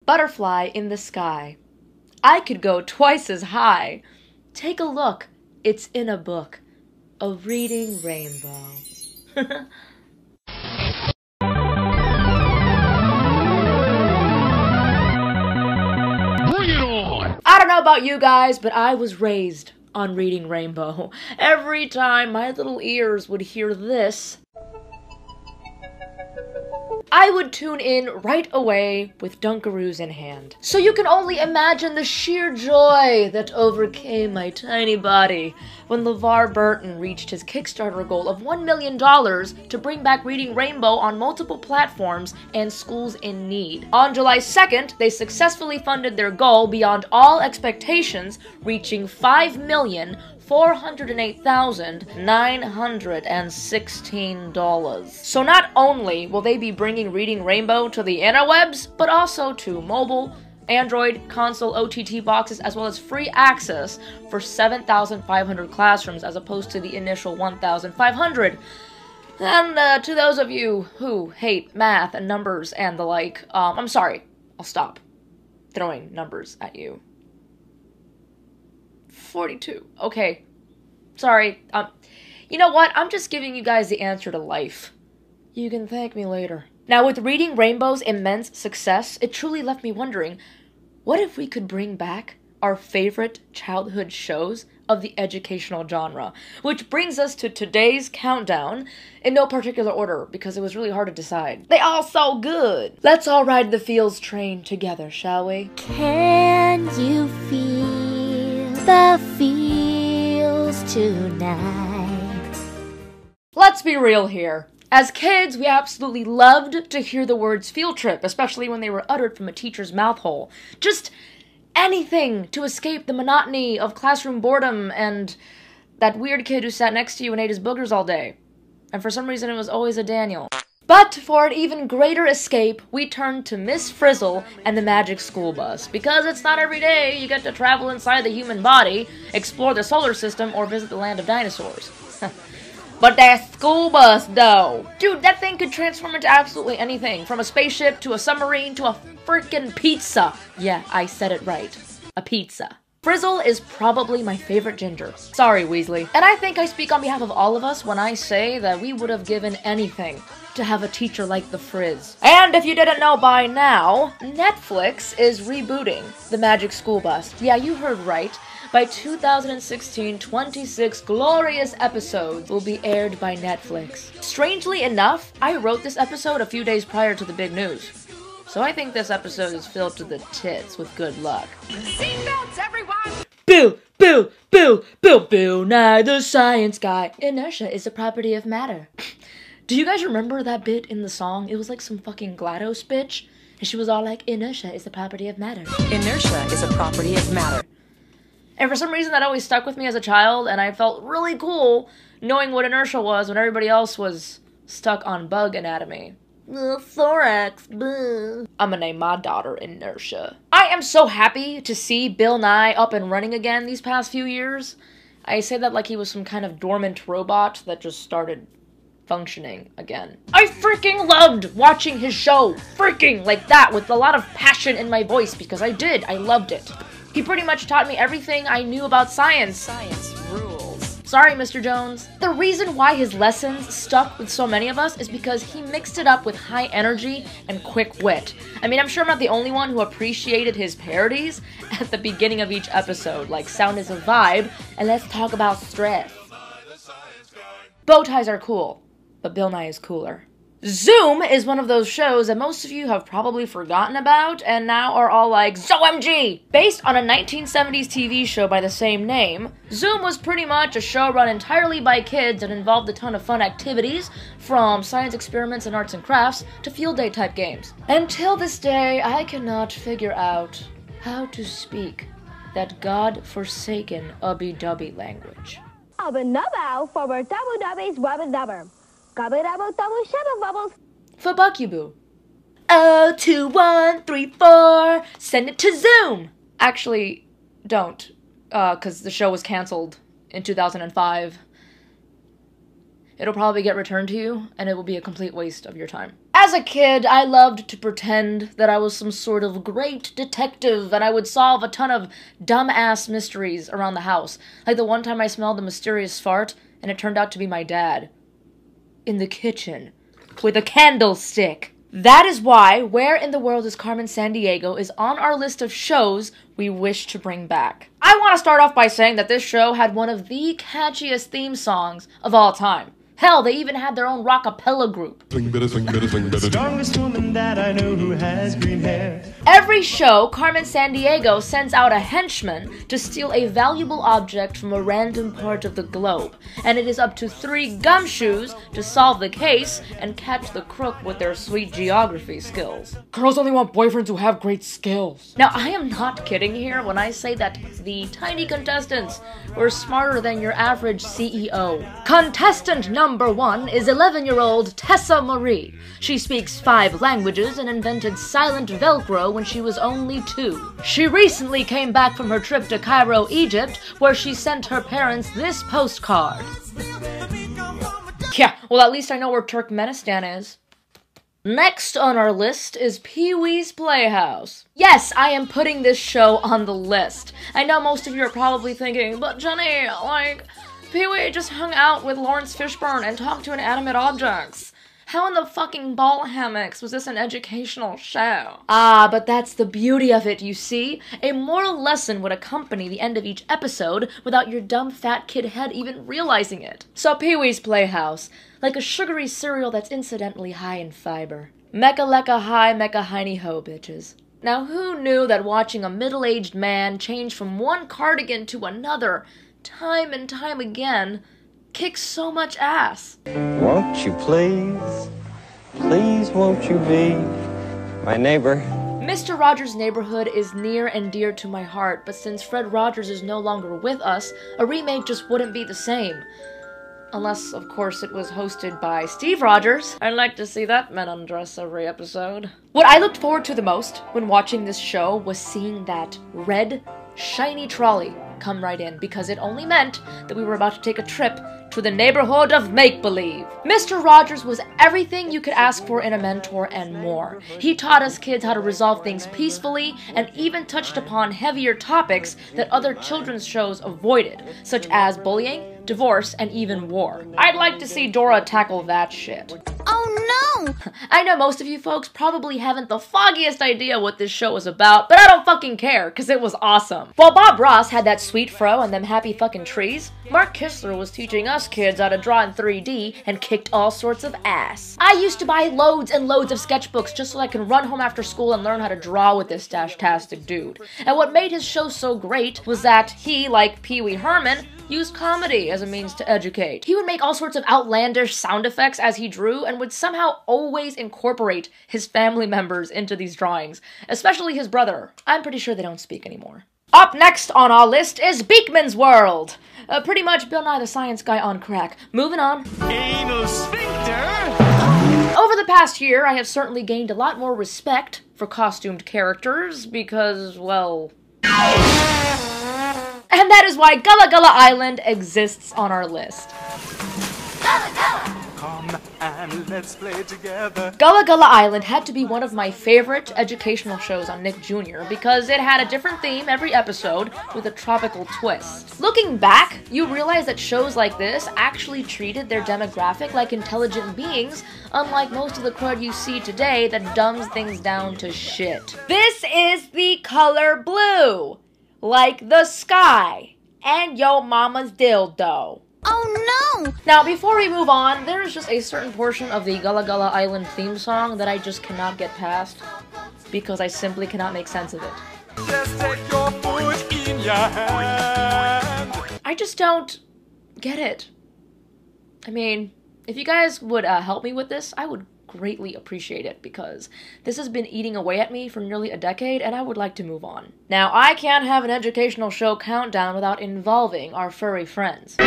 Butterfly in the sky. I could go twice as high. Take a look, it's in a book. A reading rainbow. I don't know about you guys, but I was raised on Reading Rainbow. Every time my little ears would hear this, I would tune in right away with Dunkaroos in hand. So you can only imagine the sheer joy that overcame my tiny body when LeVar Burton reached his Kickstarter goal of $1 million to bring back Reading Rainbow on multiple platforms and schools in need. On July 2nd, they successfully funded their goal beyond all expectations, reaching $5,408,916. So not only will they be bringing Reading Rainbow to the interwebs, but also to mobile, Android, console, OTT boxes, as well as free access for 7,500 classrooms as opposed to the initial 1,500. And to those of you who hate math and numbers and the like, I'm sorry, I'll stop throwing numbers at you. 42. Okay. Sorry. You know what? I'm just giving you guys the answer to life. You can thank me later. Now, with Reading Rainbow's immense success, it truly left me wondering, what if we could bring back our favorite childhood shows of the educational genre? Which brings us to today's countdown, in no particular order, because it was really hard to decide. They all so good! Let's all ride the feels train together, shall we? Can you feel the feels tonight? Let's be real here. As kids, we absolutely loved to hear the words field trip, especially when they were uttered from a teacher's mouth hole. Just anything to escape the monotony of classroom boredom and that weird kid who sat next to you and ate his boogers all day. And for some reason, it was always a Daniel. But for an even greater escape, we turned to Miss Frizzle and the Magic School Bus. Because it's not every day you get to travel inside the human body, explore the solar system, or visit the land of dinosaurs. But that school bus, though. Dude, that thing could transform into absolutely anything. From a spaceship, to a submarine, to a freaking pizza. Yeah, I said it right. A pizza. Frizzle is probably my favorite ginger. Sorry, Weasley. And I think I speak on behalf of all of us when I say that we would have given anything to have a teacher like the Frizz. And if you didn't know by now, Netflix is rebooting the Magic School Bus. Yeah, you heard right. By 2016, 26 glorious episodes will be aired by Netflix. Strangely enough, I wrote this episode a few days prior to the big news. So I think this episode is filled to the tits with good luck. Seatbelts, everyone! Bill, Nye the Science Guy. Inertia is a property of matter. Do you guys remember that bit in the song? It was like some fucking GLaDOS bitch. And she was all like, inertia is a property of matter. Inertia is a property of matter. And for some reason that always stuck with me as a child, and I felt really cool knowing what inertia was when everybody else was stuck on bug anatomy. Thorax, bleh. I'm gonna name my daughter Inertia. I am so happy to see Bill Nye up and running again these past few years. I say that like he was some kind of dormant robot that just started functioning again. I freaking loved watching his show, freaking like that, with a lot of passion in my voice, because I loved it. He pretty much taught me everything I knew about science. Science rules. Sorry, Mr. Jones. The reason why his lessons stuck with so many of us is because he mixed it up with high energy and quick wit. I mean, I'm sure I'm not the only one who appreciated his parodies at the beginning of each episode, like sound is a vibe, and let's talk about stress. Bow ties are cool, but Bill Nye is cooler. Zoom is one of those shows that most of you have probably forgotten about and now are all like, ZOMG! Based on a 1970s TV show by the same name, Zoom was pretty much a show run entirely by kids that involved a ton of fun activities, from science experiments and arts and crafts to field day type games. Until this day, I cannot figure out how to speak that god-forsaken ubby-dubby language. For Buckyboo. 0, 2, 1, 3, 4, send it to Zoom! Actually, don't, cause the show was canceled in 2005. it'll probably get returned to you, and it will be a complete waste of your time. As a kid, I loved to pretend that I was some sort of great detective, and I would solve a ton of dumbass mysteries around the house. Like the one time I smelled a mysterious fart, and it turned out to be my dad. In the kitchen. With a candlestick. That is why Where in the World is Carmen Sandiego is on our list of shows we wish to bring back. I want to start off by saying that this show had one of the catchiest theme songs of all time. Hell, they even had their own rockapella group. Strongest woman that I know who has green hair. Every show, Carmen Sandiego sends out a henchman to steal a valuable object from a random part of the globe, and it is up to 3 gumshoes to solve the case and catch the crook with their sweet geography skills. Girls only want boyfriends who have great skills. Now, I am not kidding here when I say that the tiny contestants were smarter than your average CEO. Contestant number 1 is 11-year-old Tessa Marie. She speaks 5 languages and invented silent Velcro when she was only 2. She recently came back from her trip to Cairo, Egypt, where she sent her parents this postcard. Yeah, well, at least I know where Turkmenistan is. Next on our list is Peewees Playhouse. Yes, I am putting this show on the list. I know most of you are probably thinking, but Jenny, like, Pee-wee just hung out with Lawrence Fishburne and talked to inanimate objects. How in the fucking ball hammocks was this an educational show? Ah, but that's the beauty of it, you see? A moral lesson would accompany the end of each episode without your dumb fat kid head even realizing it. So Pee-wee's Playhouse, like a sugary cereal that's incidentally high in fiber. Mecca lecca hi, mecca hiney ho, bitches. Now who knew that watching a middle-aged man change from one cardigan to another, time and time again, kicks so much ass? Won't you please, please won't you be my neighbor? Mr. Rogers' Neighborhood is near and dear to my heart, but since Fred Rogers is no longer with us, a remake just wouldn't be the same. Unless, of course, it was hosted by Steve Rogers. I'd like to see that man undress every episode. What I looked forward to the most when watching this show was seeing that red, shiny trolley come right in, because it only meant that we were about to take a trip to the neighborhood of make-believe. Mr. Rogers was everything you could ask for in a mentor and more. He taught us kids how to resolve things peacefully and even touched upon heavier topics that other children's shows avoided, such as bullying, divorce, and even war. I'd like to see Dora tackle that shit. Oh no! I know most of you folks probably haven't the foggiest idea what this show was about, but I don't fucking care, cause it was awesome. While Bob Ross had that sweet fro and them happy fucking trees, Mark Kistler was teaching us kids how to draw in 3D and kicked all sorts of ass. I used to buy loads and loads of sketchbooks just so I can run home after school and learn how to draw with this dash-tastic dude. And what made his show so great was that he, like Pee Wee Herman, used comedy as a means to educate. He would make all sorts of outlandish sound effects as he drew and would somehow always incorporate his family members into these drawings, especially his brother. I'm pretty sure they don't speak anymore. Up next on our list is Beakmans World. Pretty much Bill Nye the Science Guy on crack. Moving on. Anal sphincter. Over the past year, I have certainly gained a lot more respect for costumed characters because, well... And that is why Gullah Gullah Island exists on our list. Come and let's play together. Gullah Gullah Island had to be one of my favorite educational shows on Nick Jr. because it had a different theme every episode with a tropical twist. Looking back, you realize that shows like this actually treated their demographic like intelligent beings, unlike most of the crud you see today that dumbs things down to shit. This is the color blue, like the sky, and yo mama's dildo. Oh no! Now, before we move on, there is just a certain portion of the Gullah Gullah Island theme song that I just cannot get past, because I simply cannot make sense of it. Just take your foot in your hand. I just don't get it. I mean, if you guys would help me with this, I would greatly appreciate it, because this has been eating away at me for nearly a decade, and I would like to move on. Now, I can't have an educational show countdown without involving our furry friends.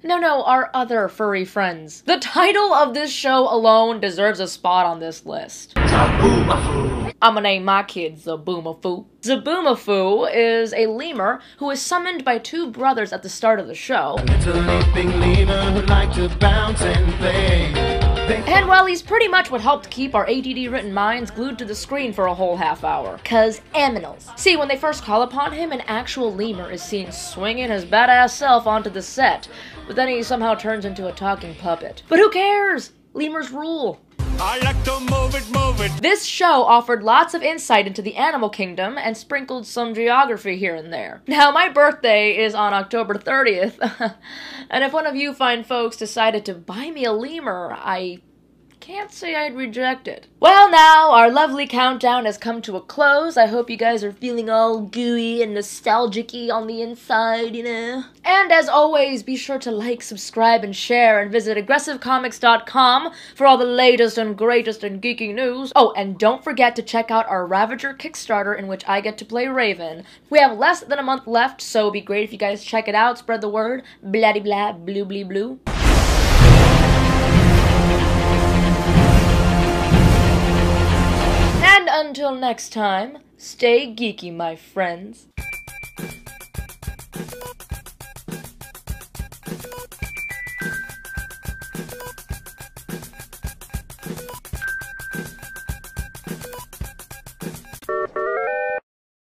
No, our other furry friends. The title of this show alone deserves a spot on this list. Zoboomafoo. I'ma name my kid Zoboomafoo. Zoboomafoo is a lemur who is summoned by two brothers at the start of the show. A little leaping lemur who liked to bounce and play. And well, he's pretty much what helped keep our ADD-ridden minds glued to the screen for a whole half hour. 'Cause aminals. See, when they first call upon him, an actual lemur is seen swinging his badass self onto the set, but then he somehow turns into a talking puppet. But who cares? Lemurs rule. I like to move it, move it. This show offered lots of insight into the animal kingdom and sprinkled some geography here and there. Now, my birthday is on October 30th, and if one of you fine folks decided to buy me a lemur, I can't say I'd reject it. Well, now, our lovely countdown has come to a close. I hope you guys are feeling all gooey and nostalgic-y on the inside, you know? And as always, be sure to like, subscribe, and share, and visit aggressivecomics.com for all the latest and greatest in geeky news. Oh, and don't forget to check out our Ravager Kickstarter in which I get to play Raven. We have less than a month left, so it'd be great if you guys check it out, spread the word, blah-de-blah, blue-blee-blue. And until next time, stay geeky, my friends.